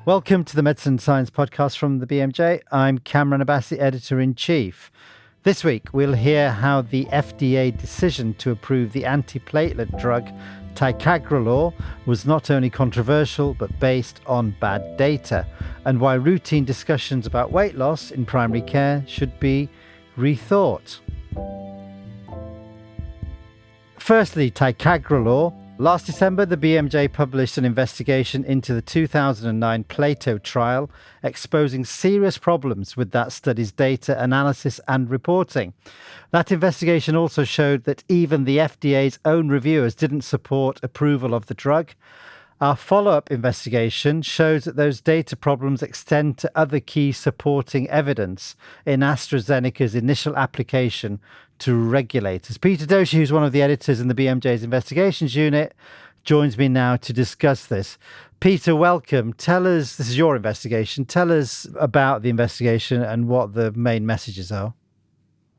Welcome to the Medicine Science Podcast from the BMJ. I'm Cameron Abbasi, Editor-in-Chief. This week, we'll hear how the FDA decision to approve the antiplatelet drug ticagrelor was not only controversial, but based on bad data, and why routine discussions about weight loss in primary care should be rethought. Firstly, ticagrelor. Last December, the BMJ published an investigation into the 2009 PLATO trial, exposing serious problems with that study's data analysis and reporting. That investigation also showed that even the FDA's own reviewers didn't support approval of the drug. Our follow-up investigation shows that those data problems extend to other key supporting evidence in AstraZeneca's initial application to regulators. Peter Doshi, who's one of the editors in the BMJ's investigations unit, joins me now to discuss this. Peter, welcome. Tell us, this is your investigation, tell us about the investigation and what the main messages are.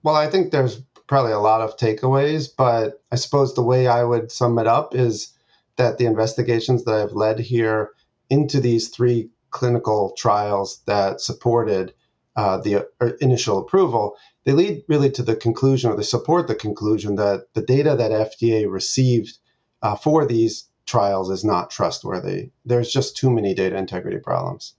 Well, I think there's probably a lot of takeaways, but I suppose the way I would sum it up is that the investigations that I've led here into these three clinical trials that supported the initial approval, they lead really to the conclusion, or they support the conclusion, that the data that FDA received for these trials is not trustworthy. There's just too many data integrity problems.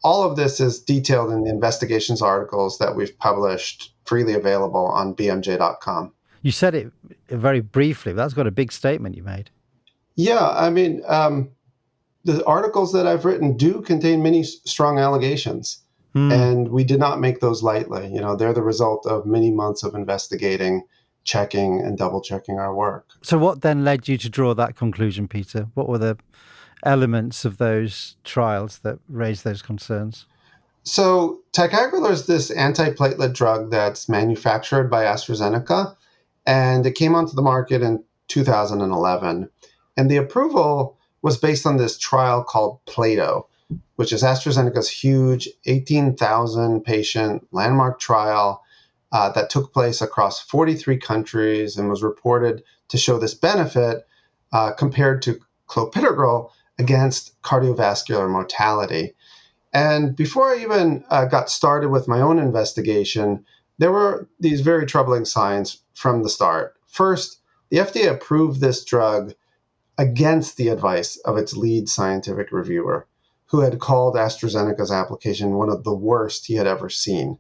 All of this is detailed in the investigations articles that we've published, freely available on bmj.com. You said it very briefly, but that's got a big statement you made. Yeah, I mean, the articles that I've written do contain many strong allegations. And we did not make those lightly. You know, they're the result of many months of investigating, checking, and double checking our work. So what then led you to draw that conclusion, Peter? What were the elements of those trials that raised those concerns? So ticagrelor is this antiplatelet drug that's manufactured by AstraZeneca, and it came onto the market in 2011. And the approval was based on this trial called PLATO, which is AstraZeneca's huge 18,000 patient landmark trial that took place across 43 countries and was reported to show this benefit compared to clopidogrel against cardiovascular mortality. And before I even got started with my own investigation, there were these very troubling signs from the start. First, the FDA approved this drug against the advice of its lead scientific reviewer, who had called AstraZeneca's application one of the worst he had ever seen.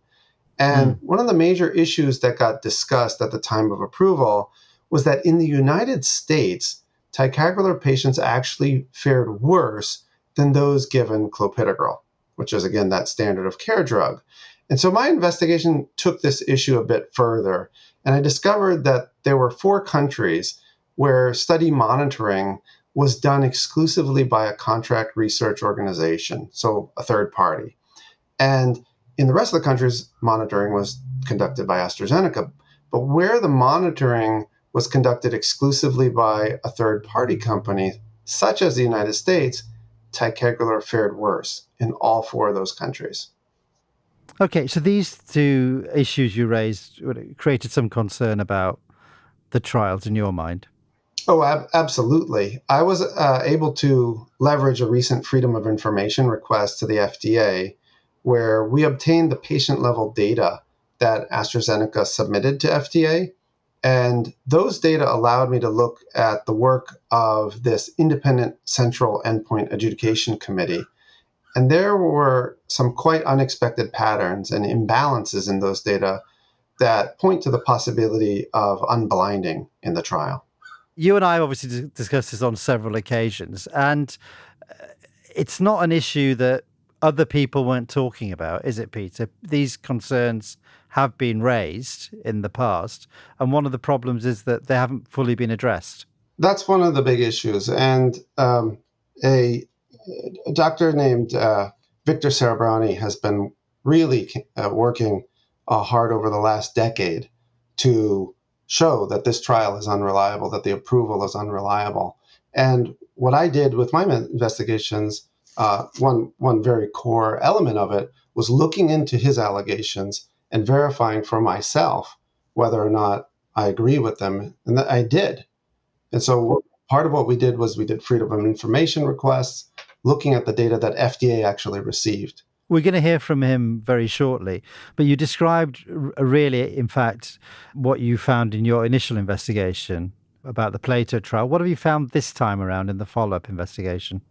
And one of the major issues that got discussed at the time of approval was that in the United States, ticagrelor patients actually fared worse than those given clopidogrel, which is, again, that standard of care drug. And so my investigation took this issue a bit further, and I discovered that there were 4 countries where study monitoring was done exclusively by a contract research organization, so a third party. And in the rest of the countries, monitoring was conducted by AstraZeneca. But where the monitoring was conducted exclusively by a third party company, such as the United States, ticagrelor fared worse in all 4 of those countries. Okay, so these 2 issues you raised created some concern about the trials in your mind. Oh, absolutely. I was able to leverage a recent Freedom of Information request to the FDA, where we obtained the patient-level data that AstraZeneca submitted to FDA. And those data allowed me to look at the work of this independent central endpoint adjudication committee. And there were some quite unexpected patterns and imbalances in those data that point to the possibility of unblinding in the trial. You and I obviously discussed this on several occasions, and it's not an issue that other people weren't talking about, is it, Peter? These concerns have been raised in the past, and one of the problems is that they haven't fully been addressed. That's one of the big issues. And a doctor named Victor Cerebrani has been really working hard over the last decade to show that this trial is unreliable, that the approval is unreliable. And what I did with my investigations, one very core element of it was looking into his allegations and verifying for myself whether or not I agree with them, and that I did. And so part of what we did was we did freedom of information requests. looking at the data that FDA actually received. We're going to hear from him very shortly, but you described really, in fact, what you found in your initial investigation about the PLATO trial. What have you found this time around in the follow-up investigation?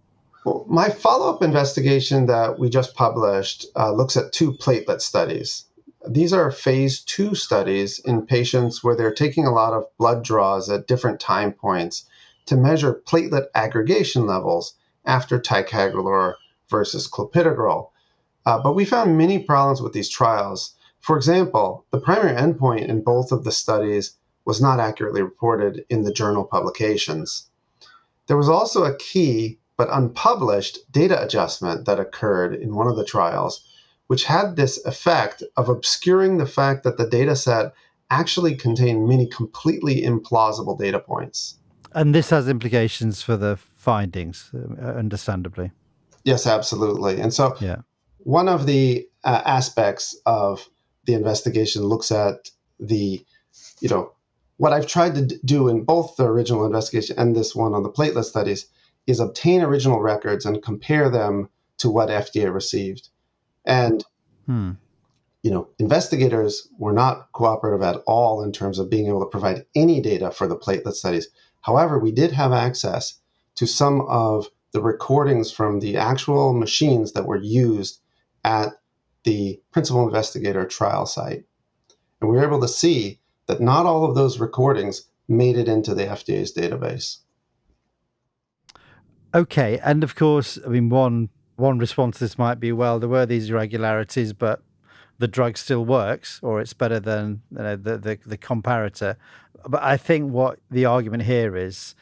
Well, my follow-up investigation that we just published looks at 2 platelet studies. These are phase 2 studies in patients where they're taking a lot of blood draws at different time points to measure platelet aggregation levels after ticagrelor versus clopidogrel. But we found many problems with these trials. For example, the primary endpoint in both of the studies was not accurately reported in the journal publications. There was also a key but unpublished data adjustment that occurred in one of the trials, which had this effect of obscuring the fact that the data set actually contained many completely implausible data points. And this has implications for the findings, understandably. Yes, absolutely. And so one of the aspects of the investigation looks at the, what I've tried to do in both the original investigation and this one on the platelet studies is obtain original records and compare them to what FDA received. And, investigators were not cooperative at all in terms of being able to provide any data for the platelet studies. However, we did have access to some of the recordings from the actual machines that were used at the principal investigator trial site. And we were able to see that not all of those recordings made it into the FDA's database. Okay. And of course, I mean, one response to this might be, well, there were these irregularities, but the drug still works, or it's better than the comparator. But I think what the argument here is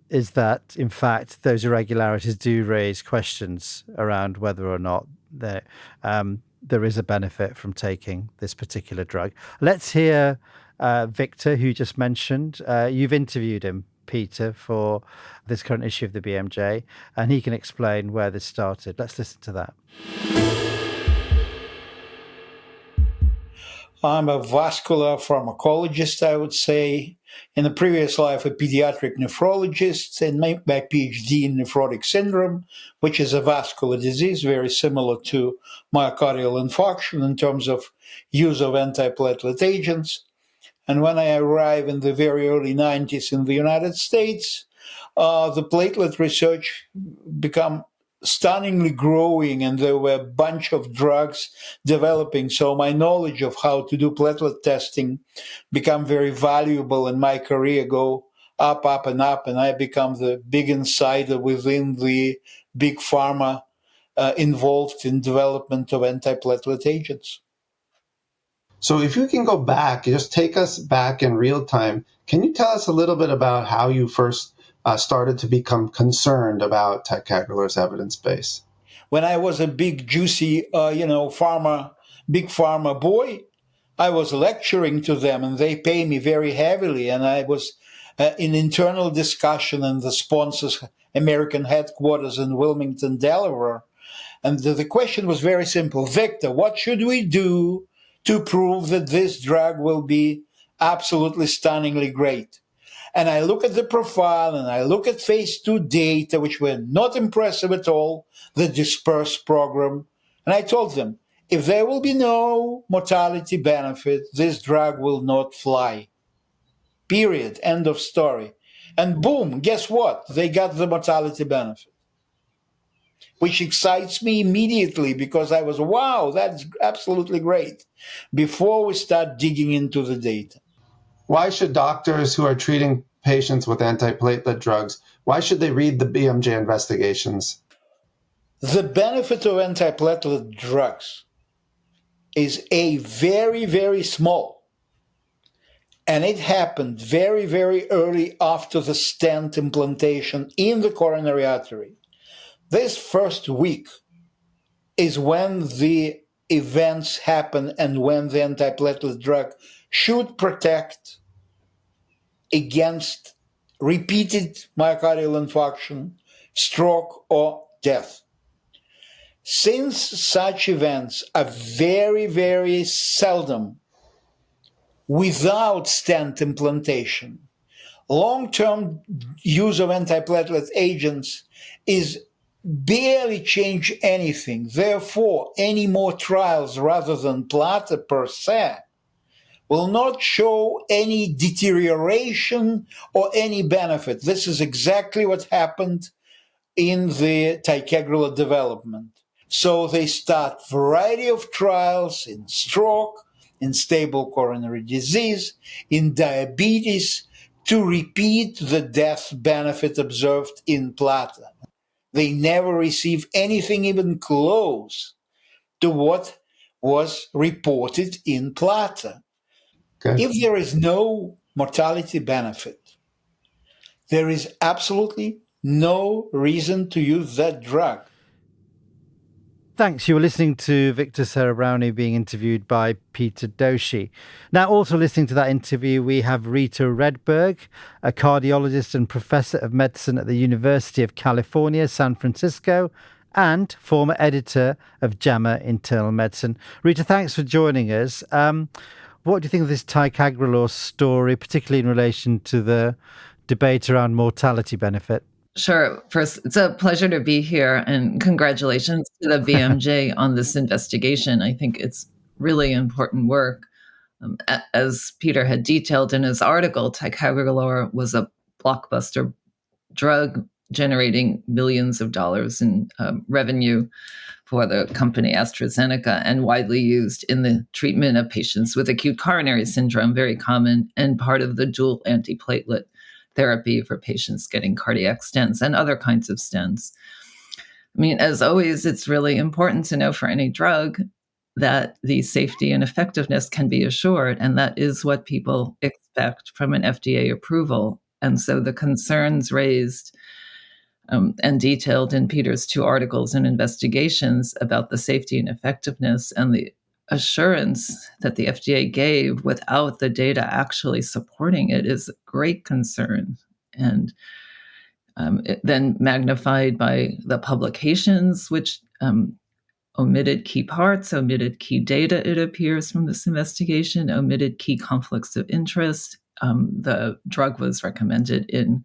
that, in fact, those irregularities do raise questions around whether or not there is a benefit from taking this particular drug. Let's hear Victor, who you just mentioned. You've interviewed him, Peter, for this current issue of the BMJ, and he can explain where this started. Let's listen to that. I'm a vascular pharmacologist, I would say. In a previous life, a pediatric nephrologist, and my PhD in nephrotic syndrome, which is a vascular disease very similar to myocardial infarction in terms of use of antiplatelet agents. And when I arrived in the very early 90s in the United States, the platelet research became stunningly growing, and there were a bunch of drugs developing. So my knowledge of how to do platelet testing became very valuable, and my career go up, and I become the big insider within the big pharma involved in development of antiplatelet agents. So if you can go back, just take us back in real time, can you tell us a little bit about how you first started to become concerned about ticagrelor's evidence base? When I was a big, juicy, big pharma boy, I was lecturing to them, and they pay me very heavily. And I was in internal discussion in the sponsors' American headquarters in Wilmington, Delaware. And the question was very simple. Victor, what should we do to prove that this drug will be absolutely stunningly great? And I look at the profile, and I look at phase 2 data, which were not impressive at all, the dispersed program. And I told them, if there will be no mortality benefit, this drug will not fly. Period. End of story. And boom, guess what? They got the mortality benefit, which excites me immediately because I was, wow, that's absolutely great, before we start digging into the data. Why should doctors who are treating patients with antiplatelet drugs, why should they read the BMJ investigations? The benefit of antiplatelet drugs is very, very small. And it happened very, very early after the stent implantation in the coronary artery. This first week is when the events happen and when the antiplatelet drug should protect against repeated myocardial infarction, stroke, or death. Since such events are very, very seldom without stent implantation, long-term use of antiplatelet agents is barely change anything. Therefore, any more trials rather than PLATO per se will not show any deterioration or any benefit. This is exactly what happened in the ticagrelor development. So they start variety of trials in stroke, in stable coronary disease, in diabetes, to repeat the death benefit observed in PLATO. They never receive anything even close to what was reported in PLATO. Okay. If there is no mortality benefit, there is absolutely no reason to use that drug. Thanks. You were listening to Victor Cerebrowny being interviewed by Peter Doshi. Now, also listening to that interview, we have Rita Redberg, a cardiologist and professor of medicine at the University of California, San Francisco, and former editor of JAMA Internal Medicine. Rita, thanks for joining us. What do you think of this ticagrelor story, particularly in relation to the debate around mortality benefit? Sure. First, it's a pleasure to be here, and congratulations to the BMJ on this investigation. I think it's really important work. As Peter had detailed in his article, ticagrelor was a blockbuster drug generating millions of dollars in revenue for the company AstraZeneca, and widely used in the treatment of patients with acute coronary syndrome, very common, and part of the dual antiplatelet therapy for patients getting cardiac stents and other kinds of stents. I mean, as always, it's really important to know for any drug that the safety and effectiveness can be assured, and that is what people expect from an FDA approval. And so the concerns raised and detailed in Peter's 2 articles and investigations about the safety and effectiveness and the assurance that the FDA gave without the data actually supporting it is a great concern. And then magnified by the publications, which omitted key parts, omitted key data, it appears from this investigation, omitted key conflicts of interest. The drug was recommended in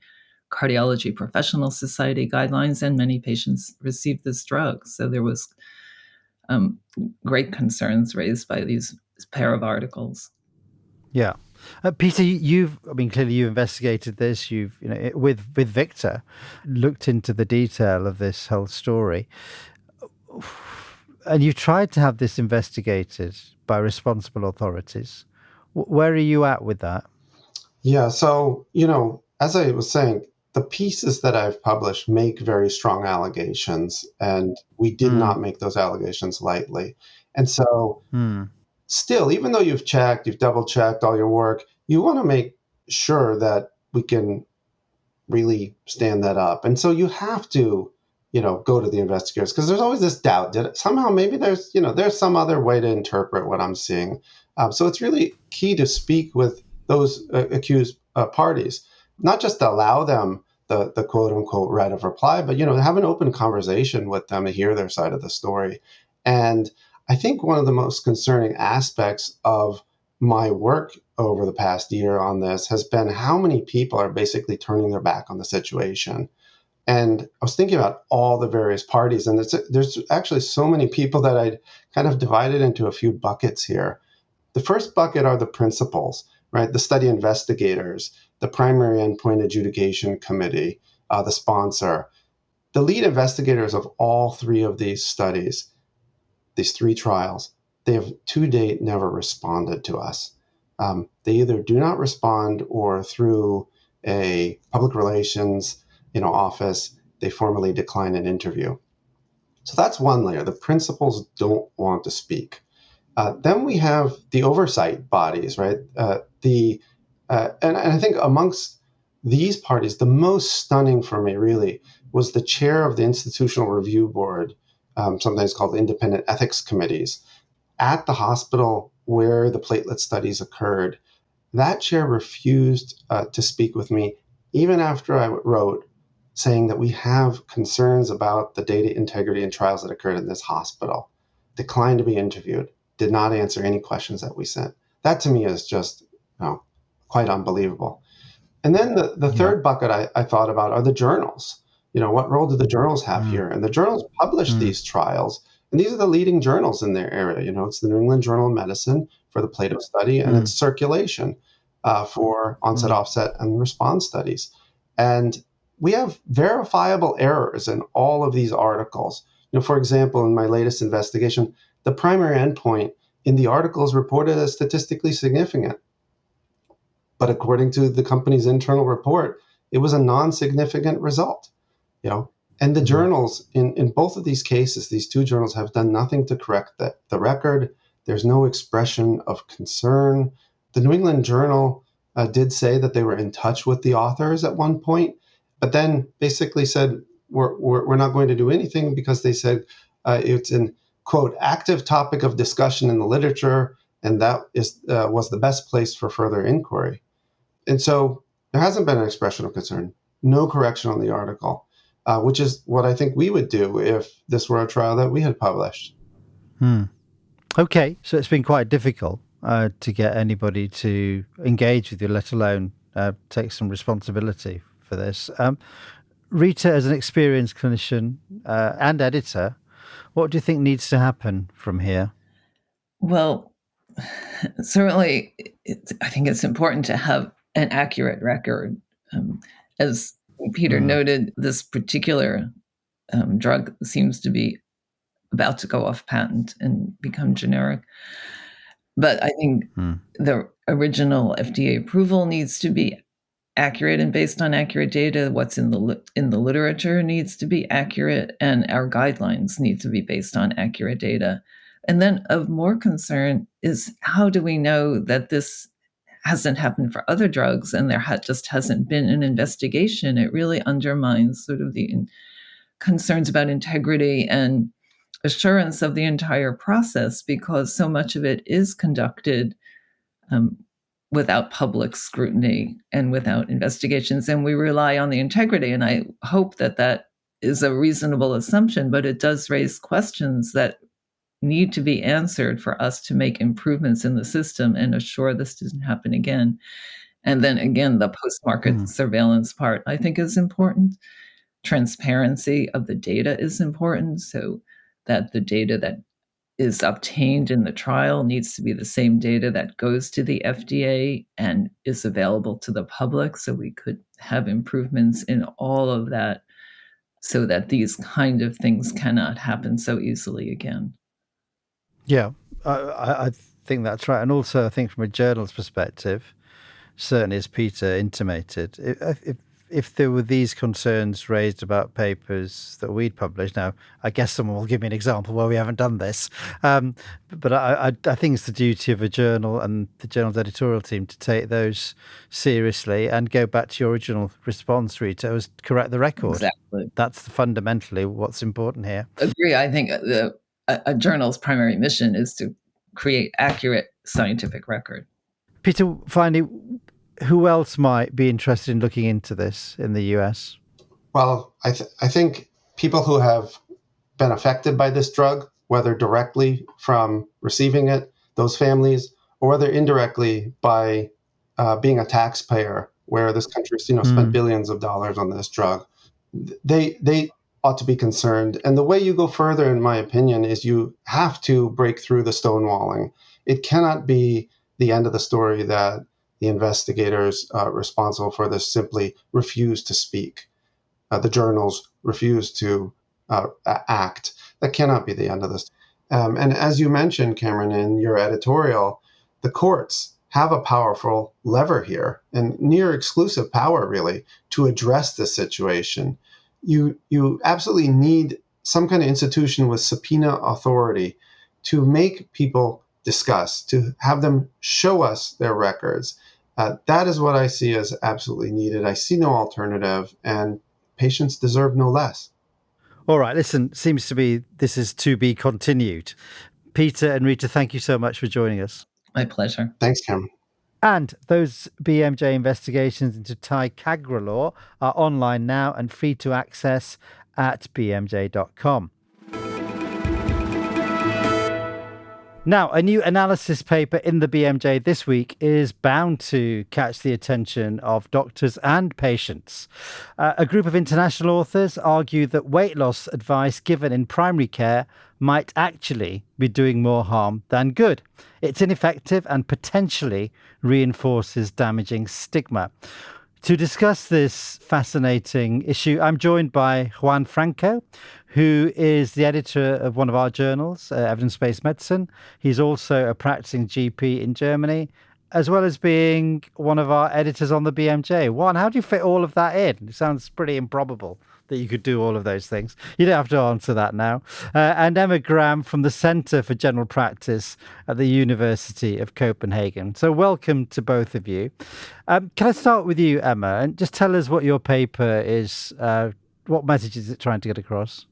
Cardiology Professional Society guidelines, and many patients received this drug. So there was great concerns raised by these pair of articles. Yeah. Peter, clearly you investigated this. You've, with Victor, looked into the detail of this whole story. And you've tried to have this investigated by responsible authorities. Where are you at with that? Yeah, so, as I was saying, the pieces that I've published make very strong allegations, and we did not make those allegations lightly. And so still, even though you've double checked all your work, you want to make sure that we can really stand that up. And so you have to, go to the investigators, because there's always this doubt that somehow maybe there's some other way to interpret what I'm seeing. So it's really key to speak with those accused parties, not just to allow them the quote unquote right of reply, but, have an open conversation with them and hear their side of the story. And I think one of the most concerning aspects of my work over the past year on this has been how many people are basically turning their back on the situation. And I was thinking about all the various parties, and there's actually so many people that I'd kind of divided into a few buckets here. The first bucket are the principals, right? The study investigators, the primary endpoint adjudication committee, the sponsor. The lead investigators of all 3 of these studies, these 3 trials, they have to date never responded to us. They either do not respond, or through a public relations office, they formally decline an interview. So that's one layer. The principals don't want to speak. Then we have the oversight bodies, right? And I think amongst these parties, the most stunning for me really was the chair of the Institutional Review Board, sometimes called independent ethics committees, at the hospital where the platelet studies occurred. That chair refused to speak with me, even after I wrote saying that we have concerns about the data integrity and trials that occurred in this hospital. Declined to be interviewed, did not answer any questions that we sent. That to me is just quite unbelievable. And then the third bucket I thought about are the journals, What role do the journals have here? And the journals publish these trials, and these are the leading journals in their area. It's the New England Journal of Medicine for the PLATO study, and it's Circulation for onset, offset, and response studies. And we have verifiable errors in all of these articles. For example, in my latest investigation, the primary endpoint in the article is reported as statistically significant. But according to the company's internal report, it was a non-significant result. And the journals in both of these cases, these two journals have done nothing to correct the record. There's no expression of concern. The New England Journal did say that they were in touch with the authors at one point, but then basically said, we're not going to do anything because they said it's an, quote, active topic of discussion in the literature, and that was the best place for further inquiry. And so there hasn't been an expression of concern, no correction on the article, which is what I think we would do if this were a trial that we had published. Okay, so it's been quite difficult to get anybody to engage with you, let alone take some responsibility for this. Rita, as an experienced clinician and editor, what do you think needs to happen from here? Well, certainly, I think it's important to have an accurate record. As Peter noted, this particular drug seems to be about to go off patent and become generic. But I think the original FDA approval needs to be accurate and based on accurate data. What's in the literature needs to be accurate, and our guidelines need to be based on accurate data. And then of more concern is, how do we know that this hasn't happened for other drugs and there just hasn't been an investigation? It really undermines sort of the concerns about integrity and assurance of the entire process, because so much of it is conducted without public scrutiny and without investigations, and we rely on the integrity. And I hope that that is a reasonable assumption, but it does raise questions that need to be answered for us to make improvements in the system and assure this doesn't happen again. And then again, the post-market surveillance part, I think, is important. Transparency of the data is important, so that the data that is obtained in the trial needs to be the same data that goes to the FDA and is available to the public, so we could have improvements in all of that so that these kind of things cannot happen so easily again. Yeah, I think that's right. And also, I think from a journal's perspective, certainly as Peter intimated, if there were these concerns raised about papers that we'd published, now I guess someone will give me an example where we haven't done this, but I think it's the duty of a journal and the journal's editorial team to take those seriously and go back to your original response, Rita, was correct the record. Exactly. That's fundamentally what's important here. Agree. I think a journal's primary mission is to create accurate scientific record. Peter, finally, who else might be interested in looking into this in the US? Well, I think people who have been affected by this drug, whether directly from receiving it, those families, or whether indirectly by being a taxpayer, where this country spent billions of dollars on this drug, they ought to be concerned. And the way you go further, in my opinion, is you have to break through the stonewalling. It cannot be the end of the story that the investigators responsible for this simply refuse to speak. The journals refuse to act. That cannot be the end of this. And as you mentioned, Cameron, in your editorial, the courts have a powerful lever here, and near exclusive power, really, to address this situation. You absolutely need some kind of institution with subpoena authority to make people discuss, to have them show us their records. That is what I see as absolutely needed. I see no alternative, and patients deserve no less. All right, listen, seems to be this is to be continued. Peter and Rita, thank you so much for joining us. My pleasure. Thanks, Cameron. And those BMJ investigations into ticagrelor are online now and free to access at bmj.com. Now, a new analysis paper in the BMJ this week is bound to catch the attention of doctors and patients. A group of international authors argue that weight loss advice given in primary care might actually be doing more harm than good. It's ineffective and potentially reinforces damaging stigma. To discuss this fascinating issue, I'm joined by Juan Franco, who is the editor of one of our journals, Evidence-Based Medicine. He's also a practicing GP in Germany, as well as being one of our editors on the BMJ. Juan, how do you fit all of that in? It sounds pretty improbable that you could do all of those things. You don't have to answer that now. And Emma Gram from the Centre for General Practice at the University of Copenhagen. So welcome to both of you. Can I start with you, Emma, and just tell us what your paper is, what message is it trying to get across?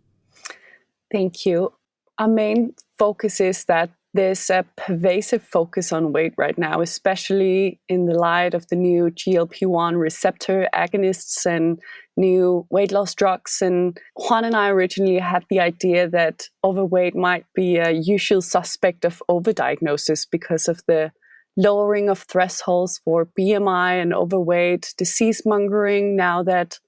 Thank you. Our main focus is that there's a pervasive focus on weight right now, especially in the light of the new GLP-1 receptor agonists and new weight loss drugs. And Juan and I originally had the idea that overweight might be a usual suspect of overdiagnosis because of the lowering of thresholds for BMI and overweight disease mongering, now that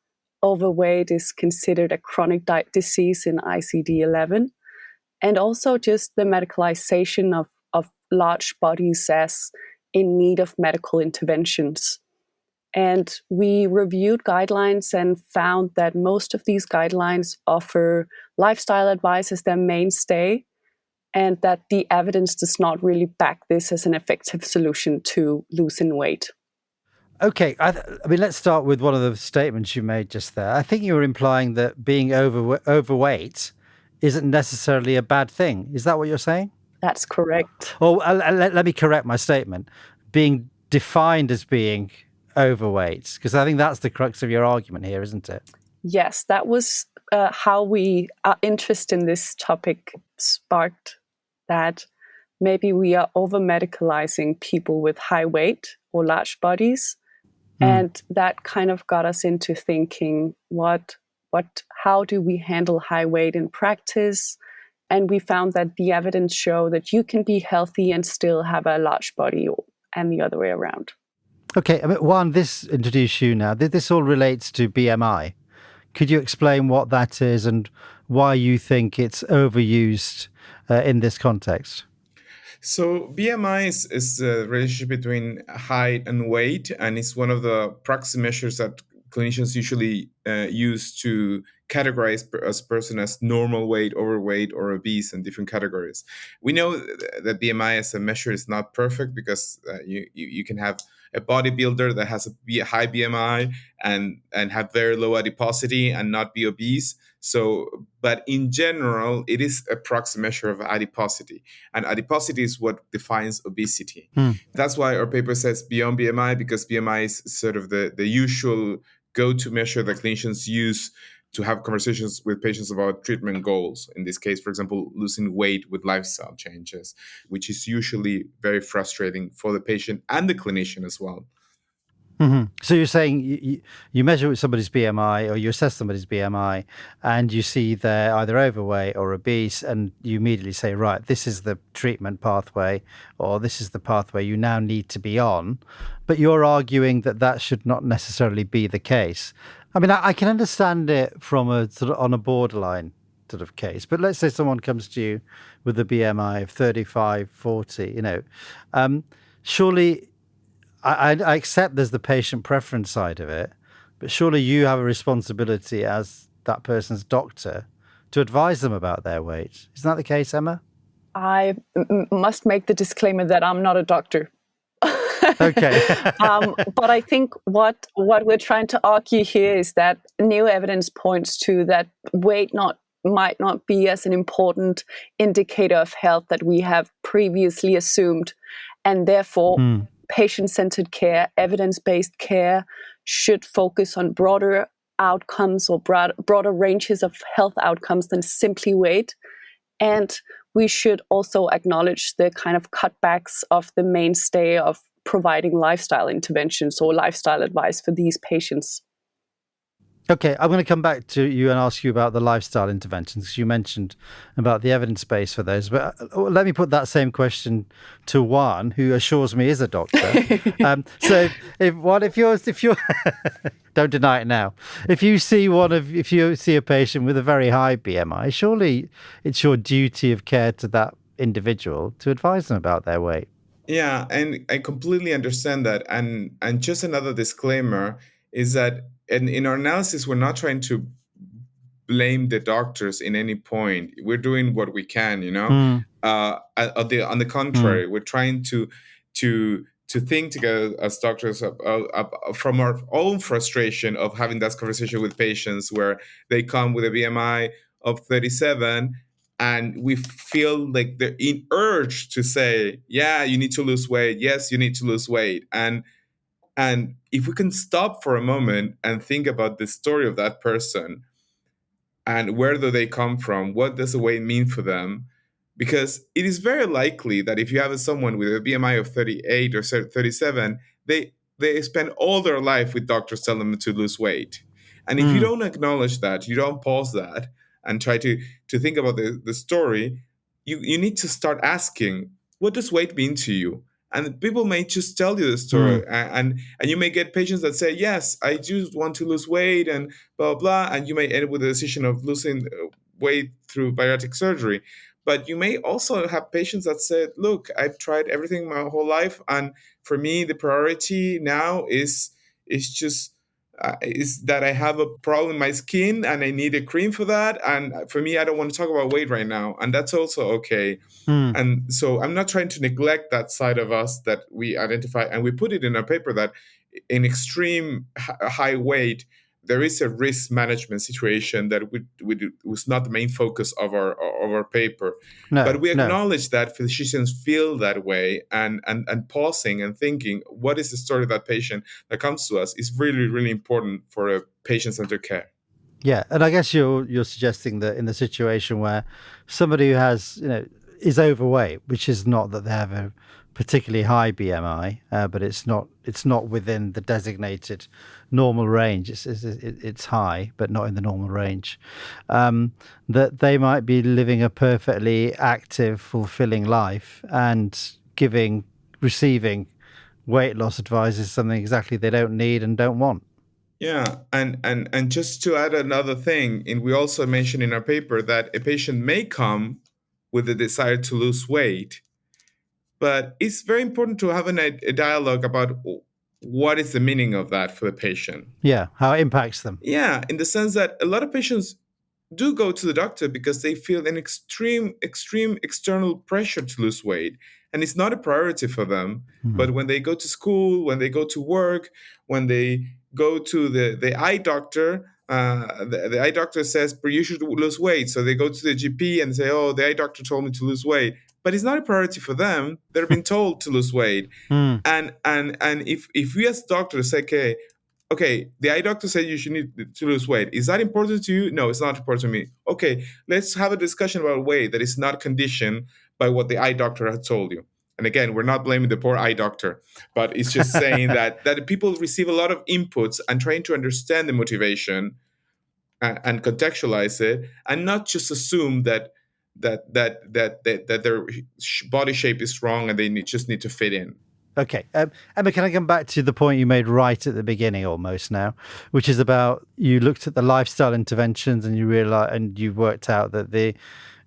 overweight is considered a chronic disease in ICD-11. And also just the medicalization of large bodies as in need of medical interventions. And we reviewed guidelines and found that most of these guidelines offer lifestyle advice as their mainstay, and that the evidence does not really back this as an effective solution to losing weight. Okay, I mean, let's start with one of the statements you made just there. I think you were implying that being overweight isn't necessarily a bad thing. Is that what you're saying? That's correct. Oh, let me correct my statement. Being defined as being overweight, because I think that's the crux of your argument here, isn't it? Yes, that was how our interest in this topic sparked, that maybe we are over-medicalizing people with high weight or large bodies. And that kind of got us into thinking, how do we handle high weight in practice? And we found that the evidence show that you can be healthy and still have a large body, and the other way around. Okay, I mean, Juan, this introduced you now. This all relates to BMI. Could you explain what that is and why you think it's overused in this context? So BMI is a relationship between height and weight, and it's one of the proxy measures that clinicians usually use to categorize a person as normal weight, overweight, or obese in different categories. We know that BMI as a measure is not perfect because you can have a bodybuilder that has a high BMI and have very low adiposity and not be obese. But in general, it is a proxy measure of adiposity. And adiposity is what defines obesity. That's why our paper says beyond BMI, because BMI is sort of the usual go-to measure that clinicians use to have conversations with patients about treatment goals. In this case, for example, losing weight with lifestyle changes, which is usually very frustrating for the patient and the clinician as well. Mm-hmm. So you're saying you measure somebody's BMI or you assess somebody's BMI and you see they're either overweight or obese, and you immediately say, right, this is the treatment pathway, or this is the pathway you now need to be on. But you're arguing that that should not necessarily be the case. I mean, I can understand it from a sort of on a borderline sort of case, but let's say someone comes to you with a BMI of 35, 40, surely I accept there's the patient preference side of it, but surely you have a responsibility as that person's doctor to advise them about their weight. Isn't that the case, Emma? I must make the disclaimer that I'm not a doctor. Okay. But I think what we're trying to argue here is that new evidence points to that weight might not be as an important indicator of health that we have previously assumed, and therefore patient-centered care, evidence-based care should focus on broader outcomes or broader ranges of health outcomes than simply weight. And we should also acknowledge the kind of cutbacks of the mainstay of providing lifestyle interventions or lifestyle advice for these patients. Okay, I'm going to come back to you and ask you about the lifestyle interventions, because you mentioned about the evidence base for those. But let me put that same question to Juan, who assures me is a doctor. So if you're don't deny it now. If you see a patient with a very high BMI, surely it's your duty of care to that individual to advise them about their weight. Yeah, and I completely understand that. And just another disclaimer is that in our analysis, we're not trying to blame the doctors in any point. We're doing what we can, on the contrary, we're trying to think together as doctors from our own frustration of having that conversation with patients where they come with a BMI of 37 and we feel like the urge to say, yeah, you need to lose weight. Yes, you need to lose weight. And if we can stop for a moment and think about the story of that person, and where do they come from? What does the weight mean for them? Because it is very likely that if you have someone with a BMI of 38 or 37, they spend all their life with doctors telling them to lose weight. And if you don't acknowledge that, you don't pause that and try to think about the story, you need to start asking, what does weight mean to you? And people may just tell you the story, and you may get patients that say, yes, I just want to lose weight and blah, blah, and you may end up with a decision of losing weight through bariatric surgery. But you may also have patients that said, look, I've tried everything my whole life, and for me, the priority now is that I have a problem in my skin and I need a cream for that. And for me, I don't want to talk about weight right now. And that's also okay. And so I'm not trying to neglect that side of us that we identify. And we put it in our paper that in extreme high weight, there is a risk management situation that was not the main focus of our paper. But we acknowledge that physicians feel that way, and pausing and thinking, what is the story of that patient that comes to us is really, really important for a patient-centered care. Yeah, and I guess you're suggesting that in the situation where somebody who has, is overweight, which is not that they have a particularly high BMI, but it's not within the designated normal range. It's high, but not in the normal range. That they might be living a perfectly active, fulfilling life, and receiving weight loss advice is something exactly they don't need and don't want. Yeah, and just to add another thing, and we also mentioned in our paper that a patient may come with a desire to lose weight, but it's very important to have a dialogue about what is the meaning of that for the patient. Yeah, how it impacts them. Yeah, in the sense that a lot of patients do go to the doctor because they feel an extreme external pressure to lose weight, and it's not a priority for them. But when they go to school, when they go to work, when they go to the eye doctor, the eye doctor says, but you should lose weight. So they go to the GP and say, oh, the eye doctor told me to lose weight. But it's not a priority for them. They're being told to lose weight. And if we as doctors say, okay, the eye doctor said you should need to lose weight. Is that important to you? No, it's not important to me. Okay, let's have a discussion about weight that is not conditioned by what the eye doctor has told you. And again, we're not blaming the poor eye doctor, but it's just saying that people receive a lot of inputs and trying to understand the motivation and contextualize it, and not just assume that their body shape is wrong and they just need to fit in. Okay. Emma, can I come back to the point you made right at the beginning almost now, which is about you looked at the lifestyle interventions and you realized, and you worked out that the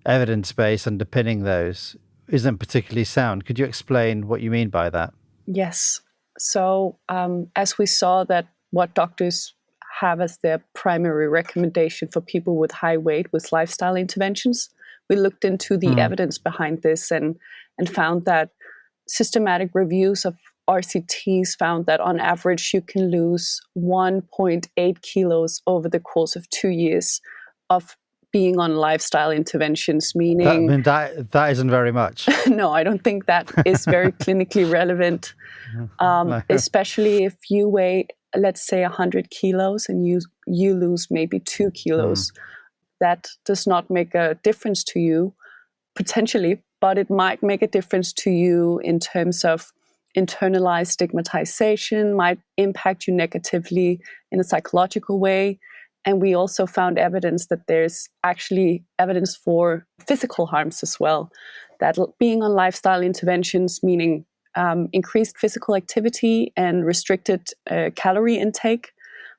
evidence base underpinning those isn't particularly sound. Could you explain what you mean by that? Yes. So as we saw that what doctors have as their primary recommendation for people with high weight with lifestyle interventions, we looked into the evidence behind this and found that systematic reviews of RCTs found that on average you can lose 1.8 kilos over the course of 2 years of being on lifestyle interventions, meaning... That isn't very much. No, I don't think that is very clinically relevant, especially if you weigh, let's say, 100 kilos and you lose maybe 2 kilos. That does not make a difference to you, potentially, but it might make a difference to you in terms of internalized stigmatization, might impact you negatively in a psychological way. And we also found evidence that there's actually evidence for physical harms as well. That being on lifestyle interventions, meaning increased physical activity and restricted calorie intake,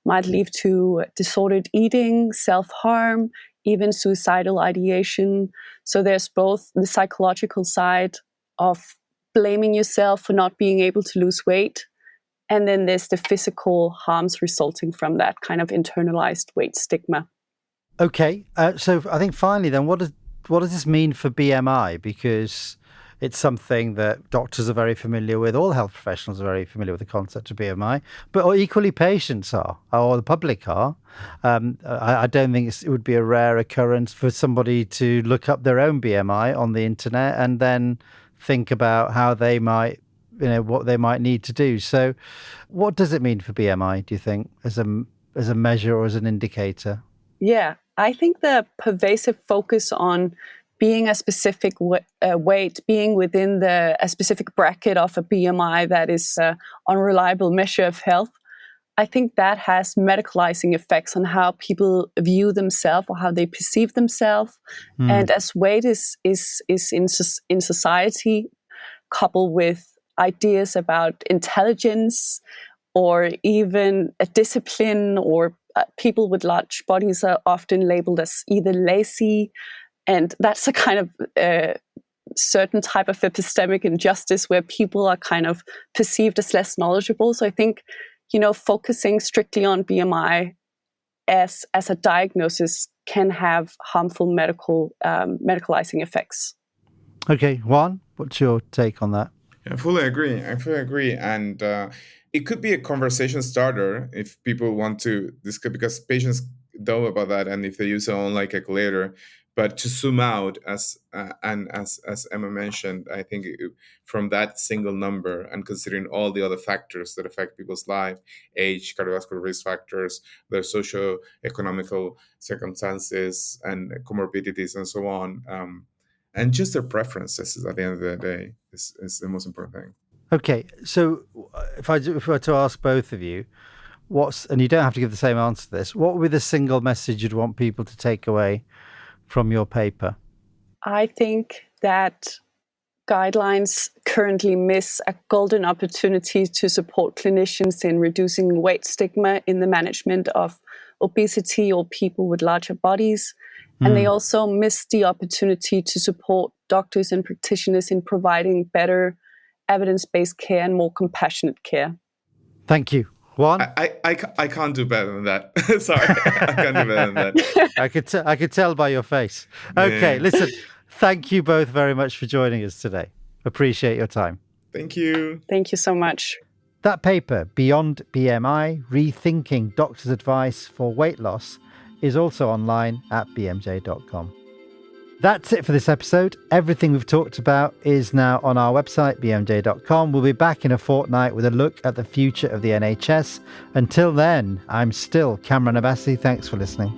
might lead to disordered eating, self-harm, even suicidal ideation. So there's both the psychological side of blaming yourself for not being able to lose weight, and then there's the physical harms resulting from that kind of internalized weight stigma. Okay, so I think finally then, what does this mean for BMI? Because it's something that doctors are very familiar with, all health professionals are very familiar with the concept of BMI, but equally patients are, or the public are. I don't think it would be a rare occurrence for somebody to look up their own BMI on the internet and then think about how they might, what they might need to do. So what does it mean for BMI, do you think, as a measure or as an indicator? Yeah, I think the pervasive focus on being a specific weight, being within a specific bracket of a BMI that is an unreliable measure of health, I think that has medicalizing effects on how people view themselves or how they perceive themselves. And as weight is in society, coupled with ideas about intelligence or even a discipline, or people with large bodies are often labeled as either lazy. And that's a kind of certain type of epistemic injustice where people are kind of perceived as less knowledgeable. So I think, focusing strictly on BMI as a diagnosis can have harmful medicalizing effects. Okay, Juan, what's your take on that? I fully agree. And it could be a conversation starter if people want to discuss, because patients know about that, and if they use their own calculator. But to zoom out, as Emma mentioned, I think from that single number and considering all the other factors that affect people's life, age, cardiovascular risk factors, their socio-economical circumstances and comorbidities and so on, and just their preferences at the end of the day is the most important thing. Okay, so if I were to ask both of you, and you don't have to give the same answer to this, what would be the single message you'd want people to take away from your paper? I think that guidelines currently miss a golden opportunity to support clinicians in reducing weight stigma in the management of obesity or people with larger bodies. And they also miss the opportunity to support doctors and practitioners in providing better evidence-based care and more compassionate care. Thank you. Juan? I can't do better than that. Sorry, I can't do better than that. I could tell by your face. Okay, listen, thank you both very much for joining us today. Appreciate your time. Thank you. Thank you so much. That paper, Beyond BMI, Rethinking Doctors' Advice for Weight Loss, is also online at bmj.com. That's it for this episode. Everything we've talked about is now on our website, bmj.com. We'll be back in a fortnight with a look at the future of the NHS. Until then, I'm still Cameron Abbasi. Thanks for listening.